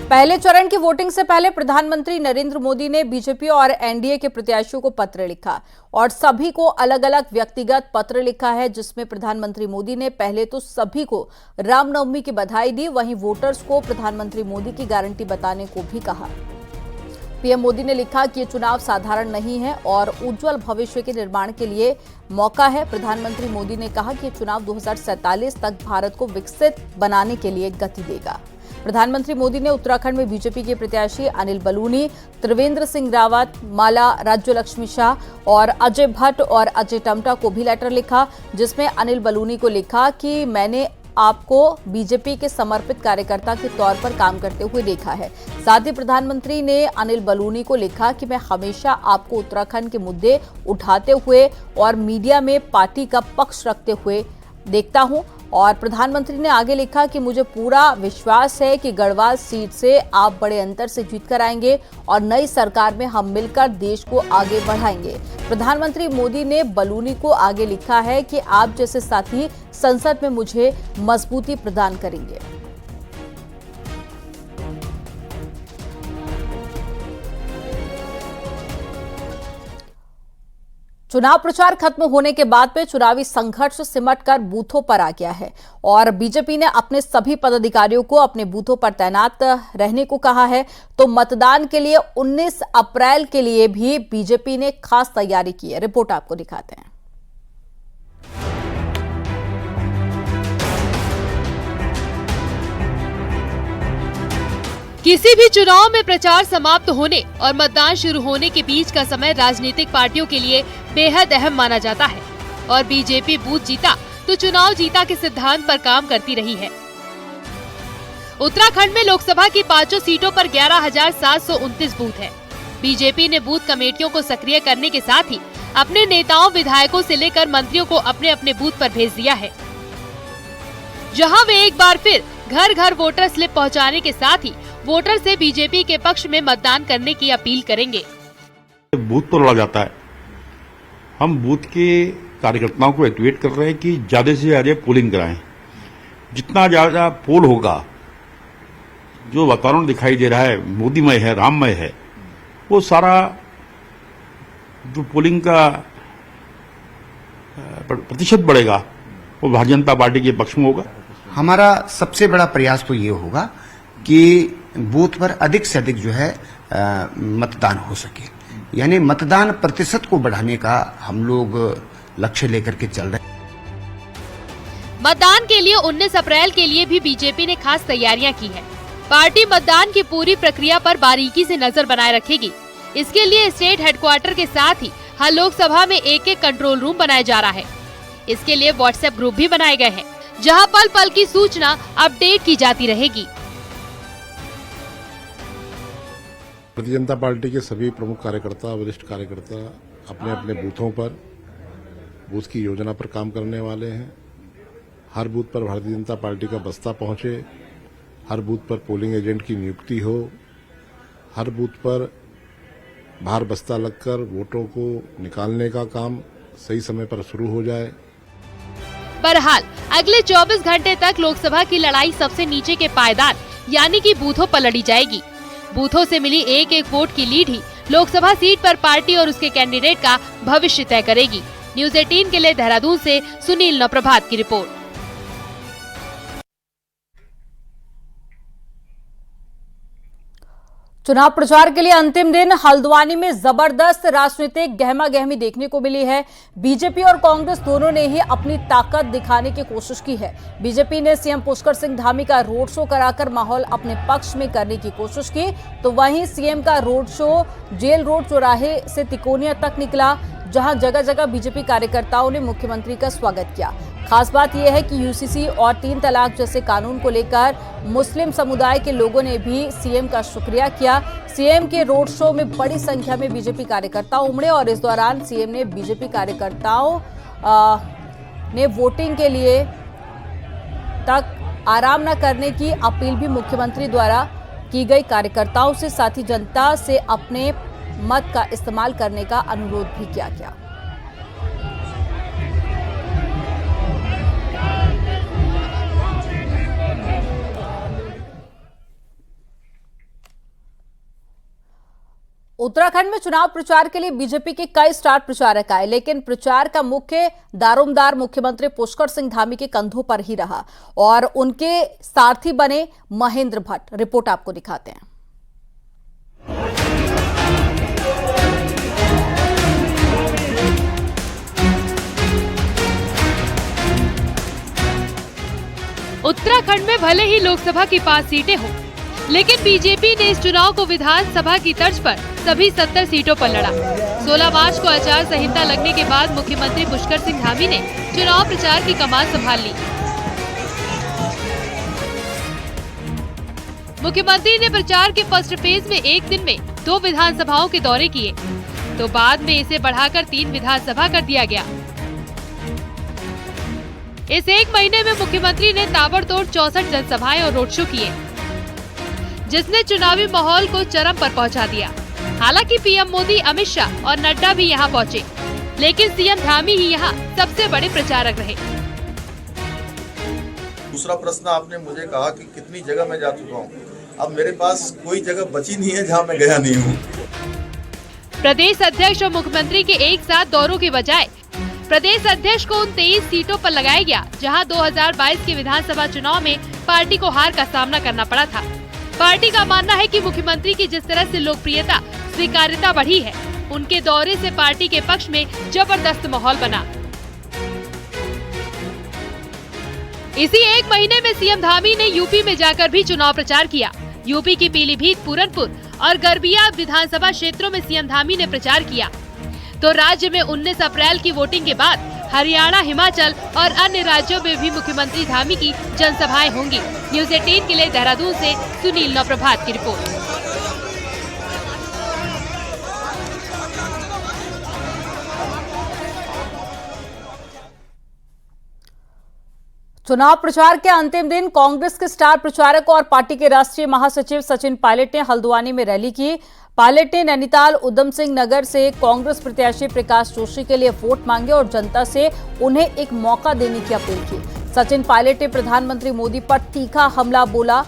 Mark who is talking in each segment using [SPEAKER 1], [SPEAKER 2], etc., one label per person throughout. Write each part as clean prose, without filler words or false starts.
[SPEAKER 1] पहले चरण की वोटिंग से पहले प्रधानमंत्री नरेंद्र मोदी ने बीजेपी और एनडीए के प्रत्याशियों को पत्र लिखा और सभी को अलग अलग व्यक्तिगत पत्र लिखा है, जिसमें प्रधानमंत्री मोदी ने पहले तो सभी को रामनवमी की बधाई दी, वहीं वोटर्स को प्रधानमंत्री मोदी की गारंटी बताने को भी कहा। पीएम मोदी ने लिखा कि ये चुनाव साधारण नहीं है और उज्जवल भविष्य के निर्माण के लिए मौका है। प्रधानमंत्री मोदी ने कहा कि ये चुनाव 2047 तक भारत को विकसित बनाने के लिए गति देगा। प्रधानमंत्री मोदी ने उत्तराखंड में बीजेपी के प्रत्याशी अनिल बलूनी, त्रिवेंद्र सिंह रावत, माला राज्यलक्ष्मी शाह और अजय भट्ट और अजय टम्टा को भी लेटर लिखा, जिसमें अनिल बलूनी को लिखा कि मैंने आपको बीजेपी के समर्पित कार्यकर्ता के तौर पर काम करते हुए देखा है। साथ ही प्रधानमंत्री ने अनिल बलूनी को लिखा कि मैं हमेशा आपको उत्तराखंड के मुद्दे उठाते हुए और मीडिया में पार्टी का पक्ष रखते हुए देखता हूं। और प्रधानमंत्री ने आगे लिखा कि मुझे पूरा विश्वास है कि गढ़वाल सीट से आप बड़े अंतर से जीत कर आएंगे और नई सरकार में हम मिलकर देश को आगे बढ़ाएंगे। प्रधानमंत्री मोदी ने बलूनी को आगे लिखा है कि आप जैसे साथी संसद में मुझे मजबूती प्रदान करेंगे। चुनाव प्रचार खत्म होने के बाद में चुनावी संघर्ष सिमटकर बूथों पर आ गया है और बीजेपी ने अपने सभी पदाधिकारियों को अपने बूथों पर तैनात रहने को कहा है। तो मतदान के लिए 19 अप्रैल के लिए भी बीजेपी ने खास तैयारी की है। रिपोर्ट आपको दिखाते हैं।
[SPEAKER 2] किसी भी चुनाव में प्रचार समाप्त होने और मतदान शुरू होने के बीच का समय राजनीतिक पार्टियों के लिए बेहद अहम माना जाता है और बीजेपी बूथ जीता तो चुनाव जीता के सिद्धांत पर काम करती रही है। उत्तराखंड में लोकसभा की 5 सीटों पर 11,729 बूथ हैं। बीजेपी ने बूथ कमेटियों को सक्रिय करने के साथ ही अपने नेताओं विधायकों से लेकर मंत्रियों को अपने अपने बूथ पर भेज दिया है, जहां वे एक बार फिर घर घर वोटर स्लिप पहुंचाने के साथ ही वोटर से बीजेपी के पक्ष में मतदान करने की अपील करेंगे।
[SPEAKER 3] बूथ पर लड़ा जाता है। हम बूथ के कार्यकर्ताओं को एक्टिवेट कर रहे हैं कि ज्यादा से ज्यादा पोलिंग कराएं। जितना ज्यादा पोल होगा, जो वातावरण दिखाई दे रहा है मोदीमय है, राममय है, वो सारा जो पोलिंग का प्रतिशत बढ़ेगा वो भारतीय जनता पार्टी के पक्ष में होगा।
[SPEAKER 4] हमारा सबसे बड़ा प्रयास तो ये होगा कि बूथ पर अधिक से अधिक जो है मतदान हो सके, यानी मतदान प्रतिशत को बढ़ाने का हम लोग लक्ष्य लेकर के चल रहे हैं।
[SPEAKER 2] मतदान के लिए 19 अप्रैल के लिए भी बीजेपी ने खास तैयारियां की है। पार्टी मतदान की पूरी प्रक्रिया पर बारीकी से नजर बनाए रखेगी। इसके लिए स्टेट हेडक्वार्टर के साथ ही हर लोकसभा में एक कंट्रोल रूम बनाया जा रहा है। इसके लिए व्हाट्सएप ग्रुप भी बनाए गए हैं, जहां पल पल की सूचना अपडेट की जाती रहेगी।
[SPEAKER 5] भारतीय जनता पार्टी के सभी प्रमुख कार्यकर्ता, वरिष्ठ कार्यकर्ता अपने अपने बूथों पर बूथ की योजना पर काम करने वाले हैं। हर बूथ पर भारतीय जनता पार्टी का बस्ता पहुंचे, हर बूथ पर पोलिंग एजेंट की नियुक्ति हो, हर बूथ पर बाहर बस्ता लगकर वोटों को निकालने का काम सही समय पर शुरू हो जाए।
[SPEAKER 2] बहरहाल अगले 24 घंटे तक लोकसभा की लड़ाई सबसे नीचे के पायदान यानी कि बूथों पर लड़ी जाएगी। बूथों से मिली एक एक वोट की लीड ही लोकसभा सीट पर पार्टी और उसके कैंडिडेट का भविष्य तय करेगी। न्यूज़ 18 के लिए देहरादून से सुनील नवप्रभात की रिपोर्ट।
[SPEAKER 1] चुनाव प्रचार के लिए अंतिम दिन हल्द्वानी में जबरदस्त राजनीतिक गहमागहमी देखने को मिली है। बीजेपी और कांग्रेस दोनों ने ही अपनी ताकत दिखाने की कोशिश की है। बीजेपी ने सीएम पुष्कर सिंह धामी का रोड शो कराकर माहौल अपने पक्ष में करने की कोशिश की, तो वहीं सीएम का रोड शो जेल रोड चौराहे से तिकोनिया तक निकला, जहां जगह जगह बीजेपी कार्यकर्ताओं ने मुख्यमंत्री का स्वागत किया। खास बात यह है कि यूसीसी और 3 तलाक जैसे कानून को लेकर मुस्लिम समुदाय के लोगों ने भी सीएम का शुक्रिया किया। सीएम के रोड शो में बड़ी संख्या में बीजेपी कार्यकर्ता उमड़े और इस दौरान सीएम ने बीजेपी कार्यकर्ताओं ने वोटिंग के लिए तक आराम न करने की अपील भी मुख्यमंत्री द्वारा की गई। कार्यकर्ताओं से साथ ही जनता से अपने मत का इस्तेमाल करने का अनुरोध भी किया गया। उत्तराखंड में चुनाव प्रचार के लिए बीजेपी के कई स्टार प्रचारक आए, लेकिन प्रचार का मुख्य दारोमदार मुख्यमंत्री पुष्कर सिंह धामी के कंधों पर ही रहा और उनके सारथी बने महेंद्र भट्ट। रिपोर्ट आपको दिखाते हैं।
[SPEAKER 2] उत्तराखंड में भले ही लोकसभा की 5 सीटें हों, लेकिन बीजेपी ने इस चुनाव को विधानसभा की तर्ज पर सभी 70 सीटों पर लड़ा। 16 मार्च को आचार संहिता लगने के बाद मुख्यमंत्री पुष्कर सिंह धामी ने चुनाव प्रचार की कमान संभाल ली। मुख्यमंत्री ने प्रचार के फर्स्ट फेज में एक दिन में 2 विधानसभाओं के दौरे किए, तो बाद में इसे बढ़ाकर 3 विधानसभा कर दिया गया। इस एक महीने में मुख्यमंत्री ने ताबड़तोड़ 64 जनसभाएं और रोड शो किए, जिसने चुनावी माहौल को चरम पर पहुंचा दिया। हालांकि पीएम मोदी, अमित शाह और नड्डा भी यहां पहुंचे, लेकिन सीएम धामी ही यहां सबसे बड़े प्रचारक रहे।
[SPEAKER 6] दूसरा प्रश्न आपने मुझे कहा कि कितनी जगह मैं जा चुका हूं। अब मेरे पास कोई जगह बची नहीं है जहां मैं गया नहीं हूं।
[SPEAKER 2] प्रदेश अध्यक्ष और मुख्यमंत्री के एक साथ दौरों के बजाय प्रदेश अध्यक्ष को उन 23 सीटों पर लगाया गया, जहां 2022 के विधानसभा चुनाव में पार्टी को हार का सामना करना पड़ा था। पार्टी का मानना है कि मुख्यमंत्री की जिस तरह से लोकप्रियता, स्वीकार्यता बढ़ी है, उनके दौरे से पार्टी के पक्ष में जबरदस्त माहौल बना। इसी एक महीने में सीएम धामी ने यूपी में जाकर भी चुनाव प्रचार किया। यूपी की पीलीभीत, पूरनपुर और गरबिया विधानसभा क्षेत्रों में सीएम धामी ने प्रचार किया। तो राज्य में 19 अप्रैल की वोटिंग के बाद हरियाणा, हिमाचल और अन्य राज्यों में भी मुख्यमंत्री धामी की जनसभाएं होंगी। न्यूज़ 18 के लिए देहरादून से सुनील नवप्रभात की रिपोर्ट।
[SPEAKER 1] चुनाव प्रचार के अंतिम दिन कांग्रेस के स्टार प्रचारक और पार्टी के राष्ट्रीय महासचिव सचिन पायलट ने हल्द्वानी में रैली की। पायलट ने नैनीताल, उधम सिंह नगर से कांग्रेस प्रत्याशी प्रकाश जोशी के लिए वोट मांगे और जनता से उन्हें एक मौका देने की अपील की। सचिन पायलट ने प्रधानमंत्री मोदी पर तीखा हमला बोला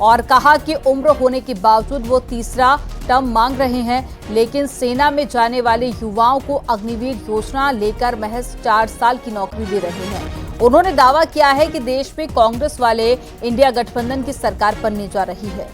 [SPEAKER 1] और कहा कि उम्र होने के बावजूद वो तीसरा टर्म मांग रहे हैं, लेकिन सेना में जाने वाले युवाओं को अग्निवीर योजना लेकर महज 4 साल की नौकरी दे रहे हैं। उन्होंने दावा किया है कि देश में कांग्रेस वाले इंडिया गठबंधन की सरकार बनने जा रही है।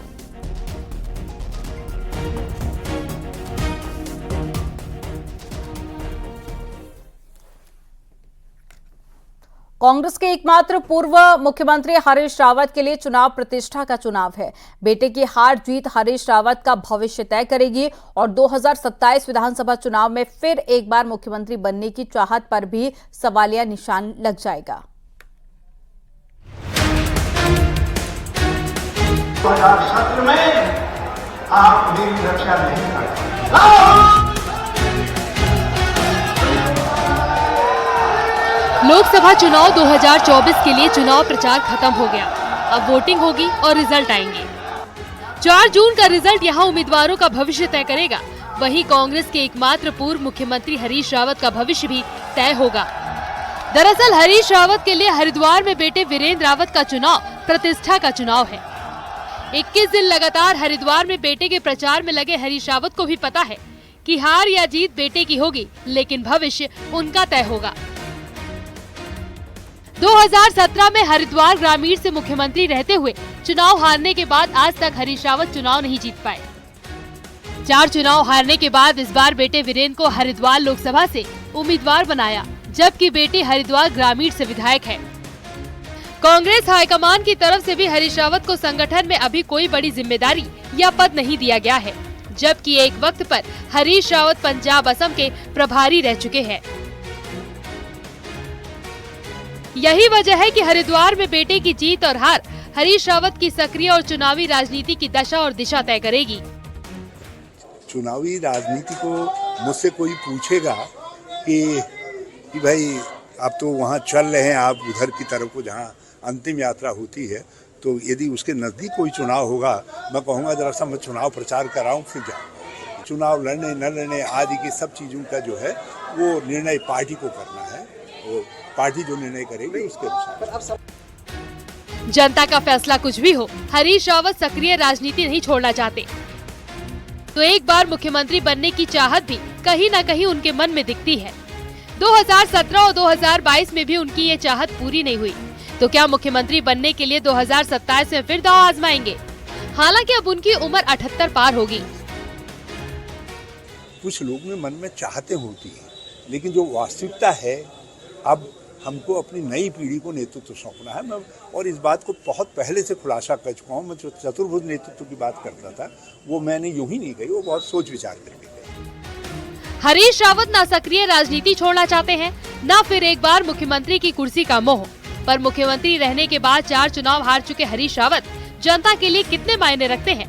[SPEAKER 1] कांग्रेस के एकमात्र पूर्व मुख्यमंत्री हरीश रावत के लिए चुनाव प्रतिष्ठा का चुनाव है। बेटे की हार जीत हरीश रावत का भविष्य तय करेगी और 2027 विधानसभा चुनाव में फिर एक बार मुख्यमंत्री बनने की चाहत पर भी सवालिया निशान लग जाएगा।
[SPEAKER 7] 2017 में आप मेरी रक्षा नहीं कर पाए।
[SPEAKER 2] लोकसभा चुनाव 2024 के लिए चुनाव प्रचार खत्म हो गया। अब वोटिंग होगी और रिजल्ट आएंगे। 4 जून का रिजल्ट यहां उम्मीदवारों का भविष्य तय करेगा। वहीं कांग्रेस के एकमात्र पूर्व मुख्यमंत्री हरीश रावत का भविष्य भी तय होगा। दरअसल हरीश रावत के लिए हरिद्वार में बेटे वीरेंद्र रावत का चुनाव प्रतिष्ठा का चुनाव है। 21 दिन लगातार हरिद्वार में बेटे के प्रचार में लगे हरीश रावत को भी पता है कि हार या जीत बेटे की होगी, लेकिन भविष्य उनका तय होगा। 2017 में हरिद्वार ग्रामीण से मुख्यमंत्री रहते हुए चुनाव हारने के बाद आज तक हरीश रावत चुनाव नहीं जीत पाए। 4 चुनाव हारने के बाद इस बार बेटे वीरेंद्र को हरिद्वार लोकसभा से उम्मीदवार बनाया, जबकि बेटी हरिद्वार ग्रामीण से विधायक है। कांग्रेस हाईकमान की तरफ से भी हरीश रावत को संगठन में अभी कोई बड़ी जिम्मेदारी या पद नहीं दिया गया है, जबकि एक वक्त पर हरीश रावत पंजाब, असम के प्रभारी रह चुके हैं। यही वजह है कि हरिद्वार में बेटे की जीत और हार हरीश रावत की सक्रिय और चुनावी राजनीति की दशा और दिशा तय करेगी।
[SPEAKER 8] चुनावी राजनीति को मुझसे कोई पूछेगा कि भाई आप तो वहाँ चल रहे हैं, आप उधर की तरफ को जहाँ अंतिम यात्रा होती है, तो यदि उसके नज़दीक कोई चुनाव होगा, मैं कहूँगा जरा सा मैं चुनाव प्रचार कराऊँ फिर जाऊँ। चुनाव लड़ने न लड़ने आदि की सब चीज़ों का जो है वो निर्णय पार्टी को करना है, वो पार्टी जो निर्णय करेगी उसके अनुसार।
[SPEAKER 2] जनता का फैसला कुछ भी हो, हरीश रावत सक्रिय राजनीति नहीं छोड़ना चाहते। तो एक बार मुख्यमंत्री बनने की चाहत भी कहीं न कहीं उनके मन में दिखती है। 2017 और 2022 में भी उनकी ये चाहत पूरी नहीं हुई, तो क्या मुख्यमंत्री बनने के लिए 2027 में फिर दांव आजमाएंगे? हालांकि अब उनकी उम्र 78 पार होगी।
[SPEAKER 8] कुछ लोग में मन में चाहते होती है, लेकिन जो वास्तविकता है, अब हमको अपनी नई पीढ़ी को नेतृत्व सौंपना है। मैं और इस बात को बहुत पहले से खुलासा कर चुका हूँ। मैं जो चतुर्भुज नेतृत्व की बात करता था, वो मैंने यूं ही नहीं कही, वो बहुत सोच विचार करके कही।
[SPEAKER 2] हरीश रावत ना सक्रिय राजनीति छोड़ना चाहते हैं, ना फिर एक बार मुख्यमंत्री की कुर्सी का मोह। पर मुख्यमंत्री रहने के बाद 4 चुनाव हार चुके हरीश रावत जनता के लिए कितने मायने रखते हैं?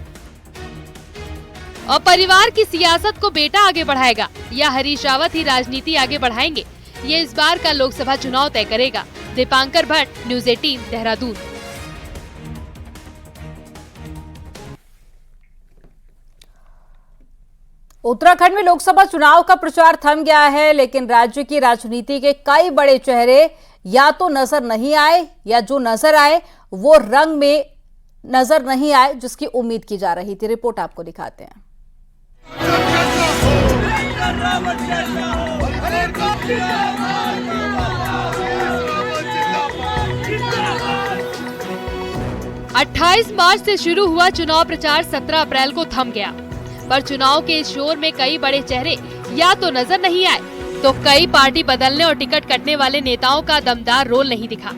[SPEAKER 2] और परिवार की सियासत को बेटा आगे बढ़ाएगा या हरीश रावत ही राजनीति आगे बढ़ाएंगे, ये इस बार का लोकसभा चुनाव तय करेगा। दीपांकर भट्ट, न्यूज़ 18, देहरादून।
[SPEAKER 1] उत्तराखंड में लोकसभा चुनाव का प्रचार थम गया है, लेकिन राज्य की राजनीति के कई बड़े चेहरे या तो नजर नहीं आए या जो नजर आए वो रंग में नजर नहीं आए, जिसकी उम्मीद की जा रही थी। रिपोर्ट आपको दिखाते हैं।
[SPEAKER 2] 28 मार्च से शुरू हुआ चुनाव प्रचार 17 अप्रैल को थम गया, पर चुनाव के इस शोर में कई बड़े चेहरे या तो नजर नहीं आए, तो कई पार्टी बदलने और टिकट कटने वाले नेताओं का दमदार रोल नहीं दिखा।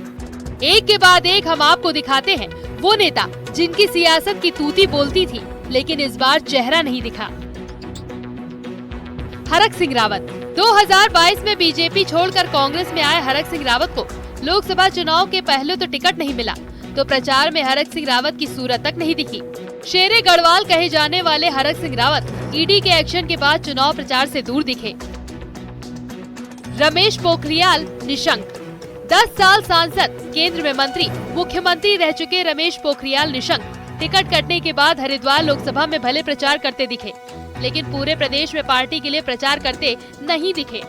[SPEAKER 2] एक के बाद एक हम आपको दिखाते हैं वो नेता जिनकी सियासत की तूती बोलती थी, लेकिन इस बार चेहरा नहीं दिखा। हरक सिंह रावत। 2022 में बीजेपी छोड़कर कांग्रेस में आए हरक सिंह रावत को लोकसभा चुनाव के पहले तो टिकट नहीं मिला, तो प्रचार में हरक सिंह रावत की सूरत तक नहीं दिखी। शेरे गढ़वाल कहे जाने वाले हरक सिंह रावत ईडी के एक्शन के बाद चुनाव प्रचार से दूर दिखे। रमेश पोखरियाल निशंक। 10 साल सांसद, केंद्र में मंत्री, मुख्यमंत्री रह चुके रमेश पोखरियाल निशंक टिकट कटने के बाद हरिद्वार लोकसभा में भले प्रचार करते दिखे, लेकिन पूरे प्रदेश में पार्टी के लिए प्रचार करते नहीं दिखे।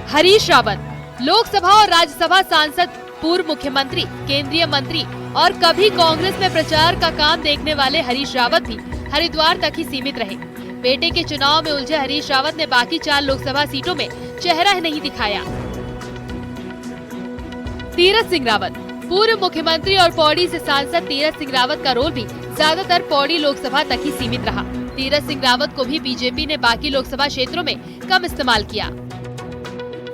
[SPEAKER 2] हरीश रावत। लोकसभा और राज्यसभा सांसद, पूर्व मुख्यमंत्री, केंद्रीय मंत्री और कभी कांग्रेस में प्रचार का काम देखने वाले हरीश रावत भी हरिद्वार तक ही सीमित रहे। बेटे के चुनाव में उलझे हरीश रावत ने बाकी 4 लोकसभा सीटों में चेहरा नहीं दिखाया। तीरथ सिंह रावत। पूर्व मुख्यमंत्री और पौड़ी से सांसद तीरथ सिंह रावत का रोल भी ज्यादातर पौड़ी लोकसभा तक ही सीमित रहा। तीरथ सिंह रावत को भी बीजेपी ने बाकी लोकसभा क्षेत्रों में कम इस्तेमाल किया।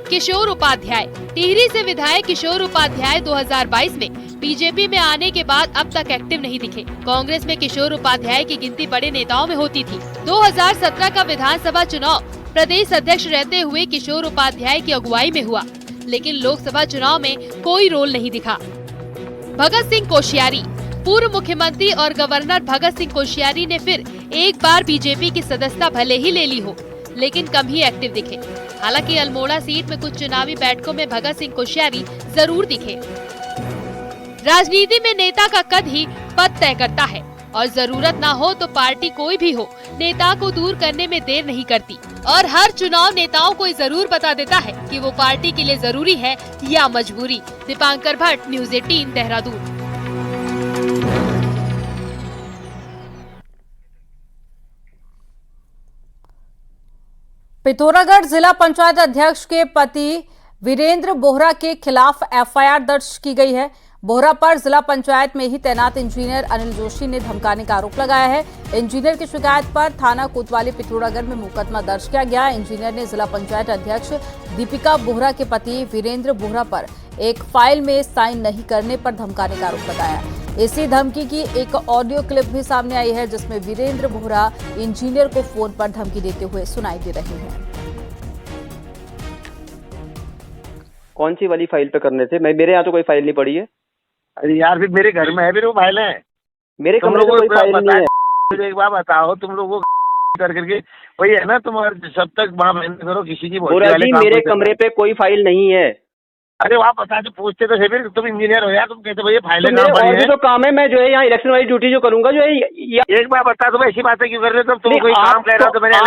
[SPEAKER 2] किशोर उपाध्याय। टिहरी से विधायक किशोर उपाध्याय 2022 में बीजेपी में आने के बाद अब तक एक्टिव नहीं दिखे। कांग्रेस में किशोर उपाध्याय की गिनती बड़े नेताओं में होती थी। 2017 का विधानसभा चुनाव प्रदेश अध्यक्ष रहते हुए किशोर उपाध्याय की अगुवाई में हुआ, लेकिन लोकसभा चुनाव में कोई रोल नहीं दिखा। भगत सिंह कोश्यारी। पूर्व मुख्यमंत्री और गवर्नर भगत सिंह कोश्यारी ने फिर एक बार बीजेपी की सदस्यता भले ही ले ली हो, लेकिन कम ही एक्टिव दिखे। हालांकि अल्मोड़ा सीट में कुछ चुनावी बैठकों में भगत सिंह कोश्यारी जरूर दिखे। राजनीति में नेता का कद ही पद तय करता है, और जरूरत ना हो तो पार्टी कोई भी हो, नेता को दूर करने में देर नहीं करती, और हर चुनाव नेताओं को जरूर बता देता है कि वो पार्टी के लिए जरूरी है या मजबूरी। दीपांकर भट्ट, न्यूज़ 18, देहरादून।
[SPEAKER 1] पिथौरागढ़ जिला पंचायत अध्यक्ष के पति वीरेंद्र बोहरा के खिलाफ एफआईआर दर्ज की गई है। बोहरा पर जिला पंचायत में ही तैनात इंजीनियर अनिल जोशी ने धमकाने का आरोप लगाया है। इंजीनियर की शिकायत पर थाना कोतवाली पिथौरागढ़ में मुकदमा दर्ज किया गया। इंजीनियर ने जिला पंचायत अध्यक्ष दीपिका बोहरा के पति वीरेंद्र बोहरा पर एक फाइल में साइन नहीं करने पर धमकाने का आरोप लगाया। इसी धमकी की एक ऑडियो क्लिप भी सामने आई है, जिसमें वीरेंद्र बोहरा इंजीनियर को फोन पर धमकी देते हुए सुनाई दे रहे हैं।
[SPEAKER 9] कौन सी वाली फाइल पे करने थे? मेरे यहाँ तो कोई फाइल नहीं पड़ी है।
[SPEAKER 7] अरे यार, फिर मेरे घर में है, फिर वो फाइल है।
[SPEAKER 9] मेरे कमरे में कोई फाइल नहीं है।
[SPEAKER 7] एक बार बताओ, तुम लोगों को करके वही है ना, तुम्हारे सब तक वहाँ मेहनत करो, किसी की
[SPEAKER 9] मेरे कमरे पे कोई फाइल नहीं है।
[SPEAKER 7] अरे वहाँ पता तो पूछते तो फिर तुम इंजीनियर हो यार, तुम कहते भैया फाइल
[SPEAKER 9] और भी तो काम है। मैं जो है यहाँ इलेक्शन वाली ड्यूटी जो करूंगा, जो है
[SPEAKER 7] एक बार बता दो, ऐसी बातें क्यों कर रहे हो? तुम कोई काम कर रहे हो तो मैंने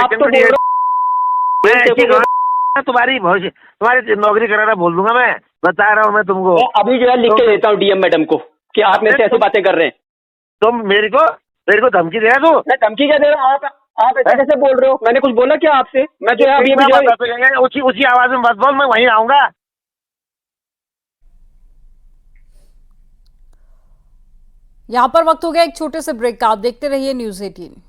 [SPEAKER 7] तुम्हारी नौकरी कराना बोल दूंगा। मैं बता रहा हूँ, मैं तुमको
[SPEAKER 9] अभी जो है लिख के देता हूँ डीएम मैडम को कि आप मेरे से ऐसी बातें कर रहे हैं।
[SPEAKER 7] तुम मेरे को मेरे को धमकी दे रहा तू?
[SPEAKER 9] मैं धमकी क्या दे रहा हूँ? आप ऐसे कैसे बोल रहे हो? मैंने कुछ बोला क्या आपसे? मैं जो है अभी
[SPEAKER 7] उसी आवाज में मत बोल, मैं वहीं आऊंगा।
[SPEAKER 1] यहाँ पर वक्त हो गया एक छोटे से ब्रेक का। आप देखते रहिए न्यूज़ 18।